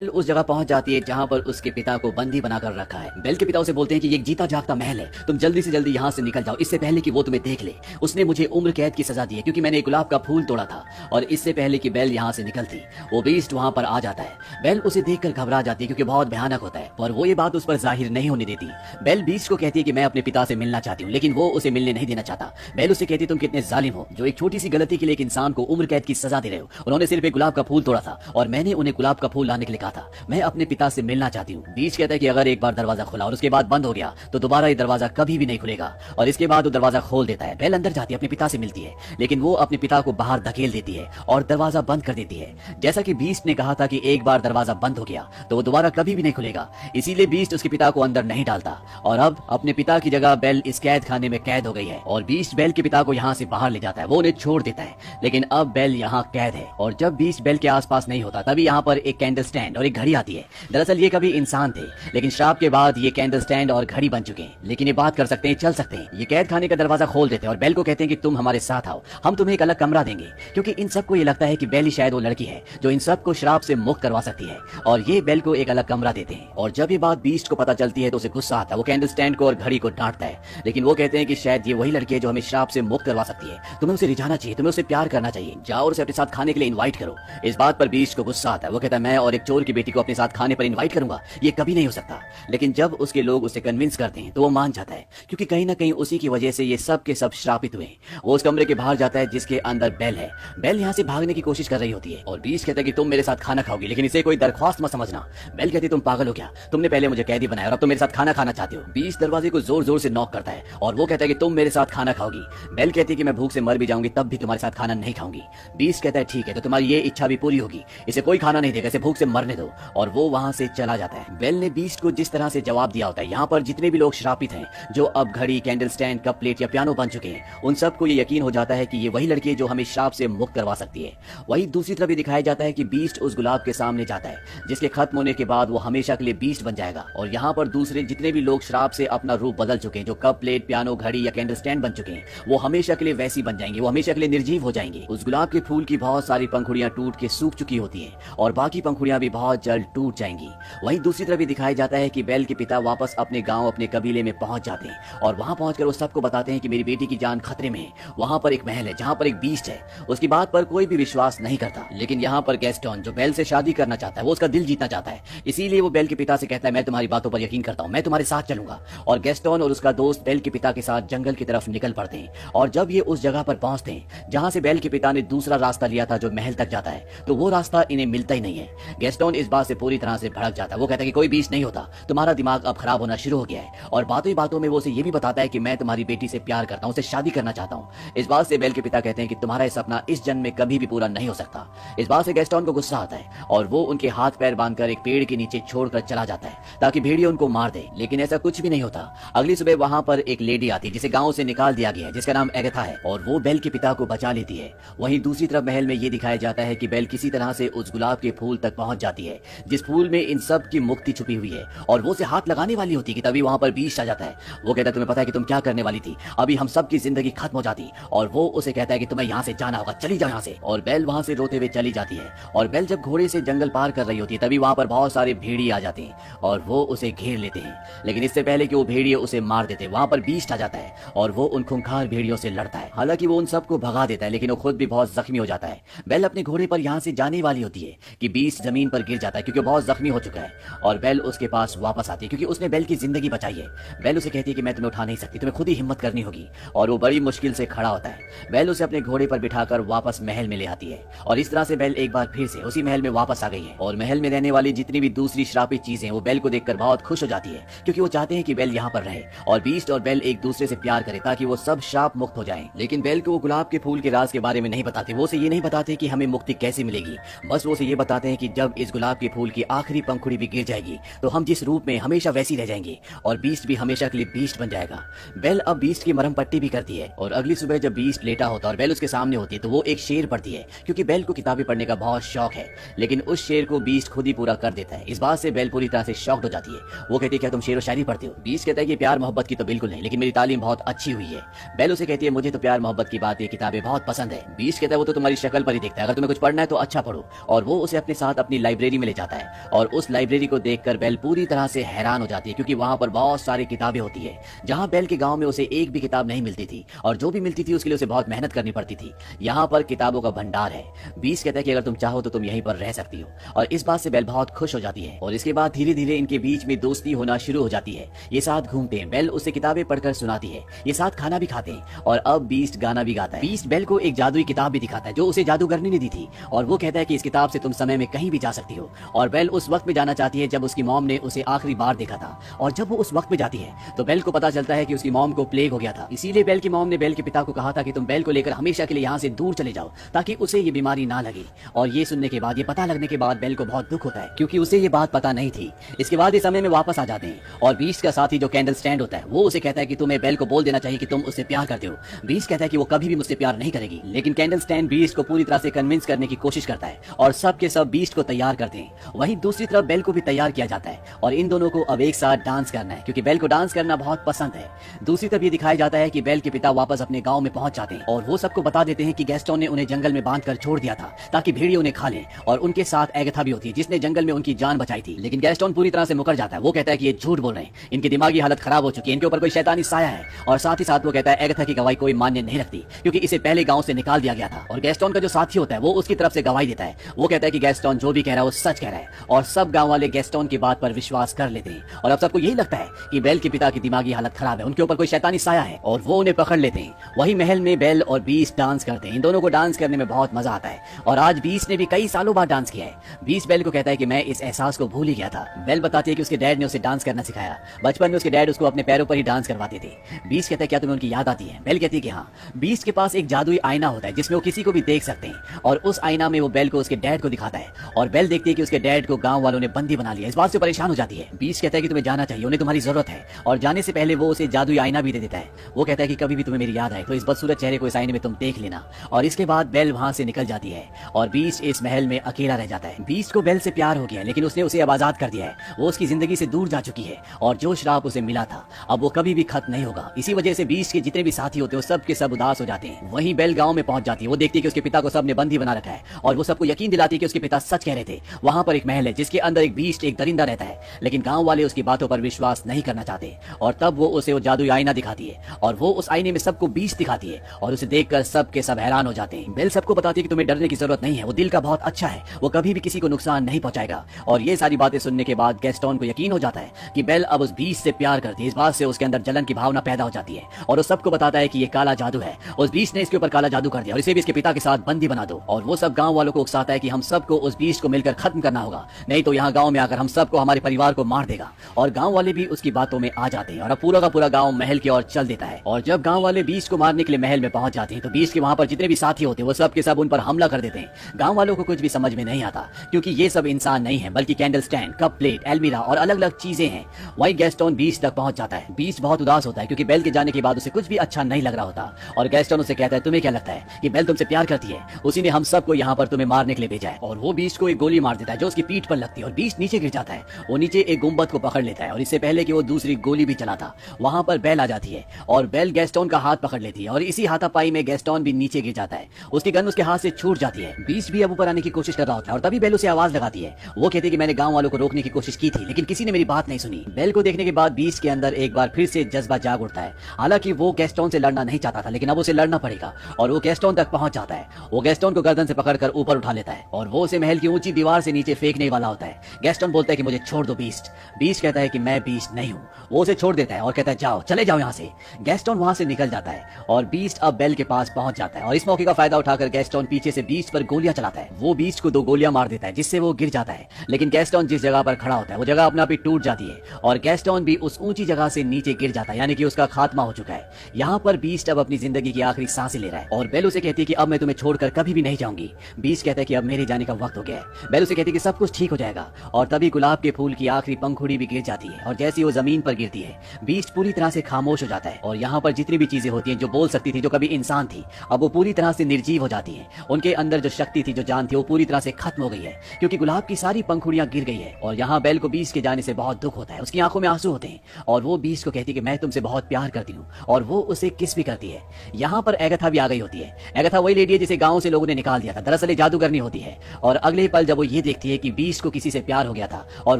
Bell उस जगह पहुंच जाती है जहां पर उसके पिता को बंदी बनाकर रखा है। बेल के पिता उसे बोलते हैं कि ये एक जीता जागता महल है, तुम जल्दी से जल्दी यहाँ से निकल जाओ, इससे पहले कि वो तुम्हें देख ले। उसने मुझे उम्र कैद की सजा दी है क्योंकि मैंने एक गुलाब का फूल तोड़ा था। और इससे पहले कि बेल यहाँ से निकलती, वो बीस्ट वहां पर आ जाता है। बेल उसे देखकर घबरा जाती है क्योंकि बहुत भयानक होता है, और वो ये बात उस पर जाहिर नहीं होने देती। बेल बीस्ट को कहती है कि मैं अपने पिता से मिलना चाहती हूँ, लेकिन वो उसे मिलने नहीं देना चाहता। बेल उसे कहती है तुम कितने जालिम हो, जो एक छोटी सी गलती के लिए एक इंसान को उम्र कैद की सजा दे रहे हो। उन्होंने सिर्फ एक गुलाब का फूल तोड़ा था और मैंने उन्हें गुलाब का फूल लाने के लिए कहा था। मैं अपने पिता से मिलना चाहती हूँ। बीच कहता है कि अगर एक बार दरवाजा खुला और उसके बाद बंद हो गया तो दोबारा ये दरवाजा कभी भी नहीं खुलेगा। और इसके बाद वो दरवाजा खोल देता है। बेल अंदर जाती है, अपने पिता से मिलती है, लेकिन वो अपने पिता को बाहर धकेल देती है और दरवाजा बंद कर देती है। जैसा कि बीस्ट ने कहा था कि एक बार दरवाजा बंद हो गया तो वो दोबारा कभी भी नहीं खुलेगा, इसीलिए बीस्ट उसके पिता को अंदर नहीं डालता। और अब अपने पिता की जगह बेल इस कैद खाने में कैद हो गई है और बीस्ट बेल के पिता को यहाँ से बाहर ले जाता है, वो उन्हें छोड़ देता है। लेकिन अब बेल यहाँ कैद है और जब बीस्ट बेल के आसपास नहीं होता तभी यहाँ पर एक कैंडल स्टैंड और एक घड़ी आती है। दरअसल ये कभी इंसान थे, लेकिन श्राप के बाद ये कैंडल स्टैंड और घड़ी बन चुके हैं, लेकिन ये बात कर सकते हैं, चल सकते हैं। ये कैद खाने का दरवाजा खोल देते हैं और बेल को कहते हैं कि तुम हमारे साथ आओ, हम तुम्हें एक अलग कमरा देंगे। क्योंकि इन सबको ये लगता है कि बेल ही शायद वो लड़की है जो इन सबको श्राप से मुक्त करवा सकती है, और ये बेल को एक अलग कमरा देते हैं। और जब ये बात बीस्ट को पता चलती है तो उसे गुस्सा आता है। वो कैंडल स्टैंड को और घड़ी को डांटता है, लेकिन वो कहते हैं कि शायद ये वही लड़की है जो हमें श्राप से मुक्त करवा सकती है। तुम्हें उसे रिझाना चाहिए, तुम्हें उसे प्यार करना चाहिए, जाओ और उसे अपने साथ खाने के लिए इन्वाइट करो। इस बात पर बीस्ट को गुस्सा आता है। वो कहता है मैं और एक चोर की बेटी को अपने साथ खाने पर इन्वाइट करूंगा, ये कभी नहीं हो सकता। लेकिन जब उसके लोग उसे कन्विंस करते हैं तो वो मान जाता है, क्योंकि कहीं ना कहीं उसी की वजह से ये सब के सब श्रापित हुए। वो उस कमरे के बाहर जाता है जिसके अंदर बेल है। बेल यहाँ से भागने की कोशिश कर रही होती है और बीस्ट कहता है कि तुम मेरे साथ खाना खाओगी, लेकिन इसे कोई दरख्वास्त मत समझना। बेल कहती है तुम पागल हो क्या, तुमने पहले मुझे कैदी बनाया और अब तुम मेरे साथ खाना खाना चाहते हो। बीस्ट दरवाजे को जोर जोर से नॉक करता है और वो कहता है कि तुम मेरे साथ खाना खाओगी। बेल कहती है कि मैं भूख से मर भी जाऊंगी तब भी तुम्हारे साथ खाना नहीं खाऊंगी। बीस्ट कहता है ठीक है, तो तुम्हारी ये इच्छा भी पूरी होगी, इसे कोई खाना नहीं देगा, इसे भूख से मरने दो। और वो वहां से चला जाता है। बेल ने बीस्ट को जिस तरह से जवाब दिया होता है, यहाँ पर जितने भी लोग श्रापित हैं, जो अब घड़ी, कैंडल स्टैंड, कप प्लेट या पियानो बन चुके हैं, उन सबको ये यकीन हो जाता है कि ये वही लड़की है जो हमें श्राप से मुक्त करवा सकती है। वही दूसरी तरफ भी दिखाया जाता है कि बीस्ट उस गुलाब के सामने जाता है जिसके खत्म होने के बाद वो हमेशा के लिए बीस्ट बन जाएगा। और यहाँ पर दूसरे जितने भी लोग श्राप से अपना रूप बदल चुके हैं, जो कप प्लेट, पियानो, घड़ी या कैंडल स्टैंड बन चुके हैं, वो हमेशा के लिए वैसी बन जाएंगे, वो हमेशा के लिए निर्जीव हो जाएंगे। उस गुलाब के फूल की बहुत सारी पंखुड़ियां टूट के सूख चुकी होती है और बाकी पंखुड़ियां भी बहुत जल्द टूट जाएंगी। वहीं दूसरी तरफ भी दिखाया जाता है कि बेल के पिता वापस अपने गांव, अपने कबीले में पहुंच जाते हैं और वहां पहुंचकर वो सबको बताते हैं कि मेरी बेटी की जान खतरे में है। वहां पर एक महल है जहां पर एक बीस्ट है। उसकी बात पर कोई भी विश्वास नहीं करता, लेकिन यहाँ पर गैस्टोन जो बेल से शादी करना चाहता है, वो उसका दिल जीतना चाहता है, इसीलिए वो बेल के पिता से कहता है मैं तुम्हारी बातों पर यकीन करता हूँ, मैं तुम्हारे साथ चलूंगा। और गैस्टोन और उसका दोस्त बेल के पिता के साथ जंगल की तरफ निकल पड़ते हैं। और जब ये उस जगह पर पहुंचते हैं जहां से बेल के पिता ने दूसरा रास्ता लिया था जो महल तक जाता है, तो वो रास्ता इन्हें मिलता ही नहीं है। गैस्टोन इस बात से पूरी तरह से भड़क जाता है। वो कहता है कि कोई बीस्ट नहीं होता, तुम्हारा दिमाग अब खराब होना शुरू हो गया है। और बातों ही बातों में वो उसे ये भी बताता है कि मैं तुम्हारी बेटी से प्यार करता हूँ, उसे शादी करना चाहता हूँ। इस बात से बेल के पिता कहते हैं कि तुम्हारा सपना इस जन्म में कभी भी पूरा नहीं हो सकता। इस बात से गैस्टोन को गुस्सा आता है और वो उनके हाथ पैर बांधकर एक पेड़ के नीचे छोड़कर चला जाता है ताकि भेड़िया उनको मार दे, लेकिन ऐसा कुछ भी नहीं होता। अगली सुबह वहां पर एक लेडी आती है जिसे गांव से निकाल दिया गया है, जिसका नाम एगथा है, और वो बेल के पिता को बचा लेती है। वहीं दूसरी तरफ महल में ये दिखाया जाता है कि बेल किसी तरह से उस गुलाब के फूल तक पहुंच जाती है जिस फूल में इन सब की मुक्ति छुपी हुई है, और वो उसे हाथ लगाने वाली होती है कि तभी वहां पर बीस्ट आ जाता है। वो कहता है तुम्हें पता है कि तुम क्या करने वाली थी, अभी हम सब की जिंदगी खत्म हो जाती। और वो उसे कहता है कि तुम्हें यहाँ से जाना होगा, चली जाओ यहाँ से। और बेल वहां से रोते हुए चली जाती है। और बेल जब घोड़े से जंगल पार कर रही होती है तभी वहां पर बहुत सारे भेड़िए आ जाते हैं और वो उसे घेर लेते हैं, लेकिन इससे पहले कि वो भेड़िए उसे मार देते वहां पर बीस्ट आ जाता है और वो उन खूंखार भेड़ियों से लड़ता है। हालांकि वो उन सबको भगा देता है, लेकिन वो खुद भी बहुत जख्मी हो जाता है। बेल अपने घोड़े पर यहाँ से जाने वाली होती है कि बीस्ट जमीन पर गिर जाता है क्योंकि वो बहुत जख्मी हो चुका है। और बेल उसके पास वापस आती है क्योंकि उसने बेल की जिंदगी बचाई है। बेल उसे कहती है कि मैं तुम्हें उठा नहीं सकती, तुम्हें खुद ही हिम्मत करनी होगी। और वो बड़ी मुश्किल से खड़ा होता है। बेल उसे अपने घोड़े पर बिठाकर वापस महल में ले आती है और इस तरह से बेल एक बार फिर से उसी महल में वापस आ गई है। और महल में रहने वाली जितनी भी दूसरी श्रापित चीजें वो बेल को देखकर बहुत खुश हो जाती है क्योंकि वो चाहते हैं कि बेल यहाँ पर रहे और बीस्ट और बेल एक दूसरे से प्यार करे ताकि वो सब श्राप मुक्त हो जाएं। लेकिन बेल को वो गुलाब के फूल के राज के बारे में नहीं बताते। वो उसे ये नहीं बताते कि हमें मुक्ति कैसे मिलेगी, बस वो उसे ये बताते हैं कि जब इस गुलाब के फूल की आखिरी पंखुड़ी भी गिर जाएगी तो हम जिस रूप में हमेशा वैसी रह जाएंगे और बीस्ट भी हमेशा के लिए बीस्ट बन जाएगा। बेल अब बीस्ट की मरहम पट्टी भी करती है और अगली सुबह जब बीस्ट लेटा होता है और बेल उसके सामने होती है तो वो एक शेर पढ़ती है क्योंकि बेल को किताबें पढ़ने का बहुत शौक है, लेकिन उस शेर को बीस्ट खुद ही पूरा कर देता है। इस बात से बेल पूरी तरह से शॉक्ड हो जाती है। वो कहती है क्या तुम शेर व शायरी पढ़ती हो? बीस्ट कहता है कि प्यार मोहब्बत की तो बिल्कुल नहीं, लेकिन मेरी तालीम बहुत अच्छी हुई है। बेल उसे कहती है मुझे तो प्यार मोहब्बत की बातें किताबें बहुत पसंद है। बीस्ट कहता है वो तो तुम्हारी शक्ल पर ही दिखता है, अगर तुम्हें कुछ पढ़ना है तो अच्छा पढ़ो। और वो उसे अपने साथ अपनी लाइब्रेरी लाइब्रेरी में ले जाता है और उस लाइब्रेरी को देखकर बेल पूरी तरह से हैरान हो जाती है, क्योंकि वहां पर बहुत सारी किताबें होती है, जहां बेल के गांव में उसे एक भी किताब नहीं मिलती थी, और जो भी मिलती थी उसके लिए उसे बहुत मेहनत करनी पड़ती थी। यहाँ पर किताबों का भंडार है। बीस कहता है कि अगर तुम चाहो तो तुम यहीं पर रह सकती हो, और इस बात से बेल बहुत खुश हो जाती है। और इसके बाद धीरे धीरे इनके बीच में दोस्ती होना शुरू हो जाती है। ये साथ घूमते हैं, बेल उसे किताबें पढ़कर सुनाती है, ये साथ खाना भी खाते हैं, और अब बीस्ट गाना भी गाता है। बीस्ट बेल को एक जादुई किताब भी दिखाता है जो उसे जादूगरनी ने दी थी, और वो कहता है कि इस किताब से तुम समय में कहीं भी जा सकती हो। और बेल उस वक्त में जाना चाहती है जब उसकी मॉम ने उसे आखिरी बार देखा था, और जब वो उस वक्त में जाती है तो बेल को पता चलता है कि उसकी मॉम को प्लेग हो गया था। इसीलिए बेल की मॉम ने बेल के पिता को कहा था कि तुम बेल को लेकर हमेशा के लिए यहाँ से दूर चले जाओ ताकि उसे ये बीमारी ना लगे। और ये सुनने के बाद, ये पता लगने के बाद बेल को बहुत दुख होता है, क्योंकि उसे ये बात पता नहीं थी। इसके बाद ये समय में वापस आ जाते हैं, और बीस्ट का साथी जो कैंडल स्टैंड होता है वो उसे कहता है कि तुम्हें बेल को बोल देना चाहिए कि तुम उससे प्यार करते हो। बीस्ट कहता है कि वो कभी भी मुझसे प्यार नहीं करेगी, लेकिन कैंडल स्टैंड बीस्ट को पूरी तरह से कन्विंस करने की कोशिश करता है, और सब के सब बीस्ट को तैयार करते हैं। वहीं दूसरी तरफ बेल को भी तैयार किया जाता है, और इन दोनों को अब एक साथ डांस करना है, क्योंकि बेल को डांस करना बहुत पसंद है। दूसरी तरफ ये दिखाया जाता है कि बेल के पिता वापस अपने गांव में पहुंच जाते हैं, और वो सबको बता देते हैं कि गैस्टोन ने उन्हें जंगल में बांधकर छोड़ दिया था ताकि भेड़िए उन्हें खा लें, और उनके साथ एगथा भी होती है जिसने जंगल में उनकी जान बचाई थी। लेकिन गैस्टोन पूरी तरह से मुकर जाता है। वो कहता है कि ये झूठ बोल रहे हैं, इनकी दिमागी हालत खराब हो चुकी है, इनके ऊपर कोई शैतानी साया है। और साथ ही साथ वो कहता है एगथा की गवाही कोई मान्य नहीं रखती, क्योंकि इसे पहले गांव से निकाल दिया गया था। और गैस्टोन का जो साथी होता है वो उसकी तरफ से गवाही देता है। वो कहता है कि गैस्टोन जो भी कह रहा है वो सच कह रहा है, और सब गांव वाले गैस्टोन की बात पर विश्वास कर लेते हैं। और अब सबको यही लगता है कि बेल के पिता की दिमागी हालत खराब है, उनके ऊपर कोई शैतानी साया है, और वो उन्हें पकड़ लेते हैं। वही महल में बेल और बीस्ट डांस करते हैं। इन दोनों को डांस करने में बहुत मजा आता है, और आज बीस्ट ने भी कई सालों बाद डांस किया है। बीस्ट बेल को कहता है कि मैं इस एहसास को भूल ही गया था। बेल बताती है कि उसके डैड ने उसे डांस करना सिखाया। बचपन में उसके डैड उसको अपने पैरों पर ही डांस करवाते थे। बीस्ट कहता है क्या तुम्हें उनकी याद आती है? बेल कहती है कि हाँ। बीस्ट के पास एक जादुई आईना होता है जिसमें वो किसी को भी देख सकते हैं, और उस आईना में वो बेल को उसके डैड को दिखाता है, और बेल देखती है कि उसके डैड को गांव वालों ने बंदी बना लिया। इस बात से परेशान हो जाती है। बीस्ट कहता है कि तुम्हें जाना चाहिए, उन्हें तुम्हारी जरूरत है, और जाने से पहले वो उसे जादुई आईना भी दे देता है। वो कहता है कि कभी भी तुम्हें मेरी याद आए तो इस बदसूरत चेहरे को इस आईने में तुम देख लेना। और इसके बाद बेल वहां से निकल जाती है, और बीस्ट इस महल में अकेला रह जाता है। बीस्ट को बेल से प्यार हो गया है, लेकिन उसने उसे अब आजाद कर दिया है। वो उसकी जिंदगी से दूर जा चुकी है, और जो श्राप उसे मिला था अब वो कभी भी खत्म नहीं होगा। इसी वजह से बीस्ट के जितने भी साथी होते हैं वो सब के सब उदास हो जाते हैं। वहीं बेल गांव में पहुंच जाती है। वो देखती है कि उसके पिता को सबने बंदी बना रखा है, और वो सबको यकीन दिलाती है कि उसके पिता सच कह रहे थे। वहां पर एक महल है जिसके अंदर एक बीस्ट, एक दरिंदा रहता है, लेकिन गांव वाले उसकी बातों पर विश्वास नहीं करना चाहते। और तब वो उसे वो जादुई आईना दिखाती है, और वो उस आईने में सबको बीस्ट दिखाती है, और उसे देखकर सब के सब हैरान हो जाते हैं। बेल सबको बताती है कि तुम्हें डरने की जरूरत नहीं है, वो दिल का बहुत अच्छा है, वो कभी भी किसी को नुकसान नहीं पहुंचाएगा। और ये सारी बातें सुनने के बाद गैस्टोन को यकीन हो जाता है कि बेल अब उस बीस्ट से प्यार करती है। इस बात से उसके अंदर जलन की भावना पैदा हो जाती है, और वो सबको बताता है कि ये काला जादू है, उस बीस्ट ने इसके ऊपर काला जादू कर दिया, और इसे भी इसके पिता के साथ बंदी बना दो। और वो सब गांव वालों को उकसाता है कि हम सबको उस बीस्ट को मिलकर खत्म करना होगा, नहीं तो यहाँ गांव में आकर हम सबको, हमारे परिवार को मार देगा। और गांव वाले भी उसकी बातों में आ जाते हैं, और अब पूरा का पूरा गांव महल की ओर चल देता है। और जब गांव वाले बीस्ट को मारने के लिए महल में पहुंच जाते हैं तो बीस्ट के वहां पर जितने भी साथी होते हैं वो सब के सब उन पर हमला कर देते हैं। गांव वालों को कुछ भी समझ में नहीं आता, क्योंकि ये सब इंसान नहीं है बल्कि candle stand, cup plate, almirah और अलग अलग चीजें हैं। वही गैस्टोन बीस्ट तक पहुंच जाता है। बीस्ट बहुत उदास होता है क्योंकि बेल के जाने के बाद उसे कुछ भी अच्छा नहीं लग रहा होता, और गैस्टोन उसे कहता है तुम्हें क्या लगता है कि बेल तुमसे प्यार करती है? उसी ने हम सबको यहाँ पर तुम्हें मारने के लिए भेजा है। और वो बीस्ट को एक गोली मार देता है जो उसकी पीठ पर लगती है, और बीस्ट नीचे गिर जाता है। वो नीचे एक गुंबद को पकड़ लेता है, और इससे पहले कि वो दूसरी गोली भी चलाता वहां पर बेल आ जाती है, और बेल गैस्टोन का हाथ पकड़ लेती है, और इसी हाथापाई में गैस्टोन भी नीचे गिर जाता है। उसकी गन उसके हाथ से छूट जाती है। बीस्ट भी अब ऊपर आने की कोशिश कर रहा होता है, और तभी बेल उसे आवाज लगाती है। वो कहती है कि मैंने गांव वालों को रोकने की कोशिश की थी, लेकिन किसी ने मेरी बात नहीं सुनी। बेल को देखने के बाद बीस्ट के अंदर एक बार फिर से जज्बा जाग उठता है। हालांकि वो गैस्टोन से लड़ना नहीं चाहता था, लेकिन अब उसे लड़ना पड़ेगा, और वो गैस्टोन तक पहुंच जाता है। वो गैस्टोन को गर्दन से पकड़कर ऊपर उठा लेता है, और वो उसे महल की ऊंची दीवार से नीचे फेंकने वाला होता है। गैस्टोन बोलता है कि मुझे छोड़ दो बीस्ट। बीस्ट कहता है कि मैं बीस्ट नहीं हूँ। वो उसे छोड़ देता है और कहता है जाओ, चले जाओ यहाँ से। गैस्टोन वहां से निकल जाता है, और बीस्ट अब बेल के पास पहुंच जाता है, और इस मौके का फायदा उठाकर गैस्टोन पीछे से बीस्ट पर गोलियां चलाता है। वो बीस्ट को 2 गोलियां मार देता है, जिससे वो गिर जाता है। लेकिन गैस्टोन जिस जगह पर खड़ा होता है वो जगह अपने आप ही टूट जाती है, और गैस्टोन भी उस ऊंची जगह से नीचे गिर जाता है, यानी कि उसका खात्मा हो चुका है। यहाँ पर बीस्ट अब अपनी जिंदगी की आखिरी सांसें ले रहा है, और बेल उसे कहती है कि अब मैं तुम्हें छोड़कर कभी भी नहीं जाऊंगी। बीस्ट कहता है कि अब मेरे जाने का वक्त हो गया है। बेल उसे कहती है कि सब कुछ ठीक हो जाएगा, और तभी गुलाब के फूल की आखिरी पंखुड़ी भी गिर जाती है, और जैसे वो जमीन पर गिरती है बीस्ट पूरी तरह से खामोश हो जाता है। और यहाँ पर जितनी भी चीजें होती हैं जो बोल सकती थी, जो कभी इंसान थी, अब वो पूरी तरह से निर्जीव हो जाती है। उनके अंदर जो शक्ति थी, जो जान थी, वो पूरी तरह से खत्म हो गई है, क्योंकि गुलाब की सारी पंखुड़ियां गिर गई है। और यहाँ बेल को बीस्ट के जाने से बहुत दुख होता है, उसकी आंखों में आंसू होते हैं, और वो बीस्ट को कहती है कि मैं तुमसे बहुत प्यार करती हूँ, और वो उसे किस भी करती है। यहाँ पर एगथा भी आ गई होती है। एगथा वही लेडी है जिसे गांव से लोगों ने निकाल दिया था, दरअसल जादूगरनी होती है। और अगले पल जब वो ये देखती है कि बीस्ट को किसी से प्यार हो गया था और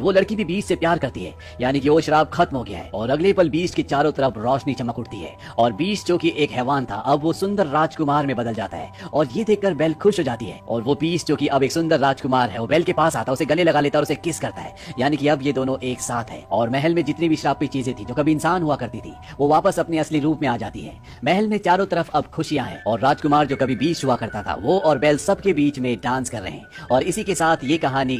वो लड़की भी बीस्ट से प्यार करती है, यानी कि वो शराब खत्म हो गया है। और अगले पल बीस्ट के चारों तरफ रोशनी चमक उठती है और बीस्ट जो कि एक हैवान था अब वो सुंदर राजकुमार में बदल जाता है। और ये देखकर बेल खुश हो जाती है और वो बीस्ट जो कि अब एक सुंदर राजकुमार है वो बेल के पास आता है, उसे गले लगा लेता है और उसे किस करता है, यानी कि अब ये दोनों एक साथ है। और महल में जितनी भी श्रापित चीजें थी जो कभी इंसान हुआ करती थी वो वापस अपने असली रूप में आ जाती है। महल में चारों तरफ अब खुशियां हैं और राजकुमार जो कभी बीस्ट हुआ करता था वो और बेल सबके बीच में डांस कर रहे हैं। और इसी के साथ ये कहानी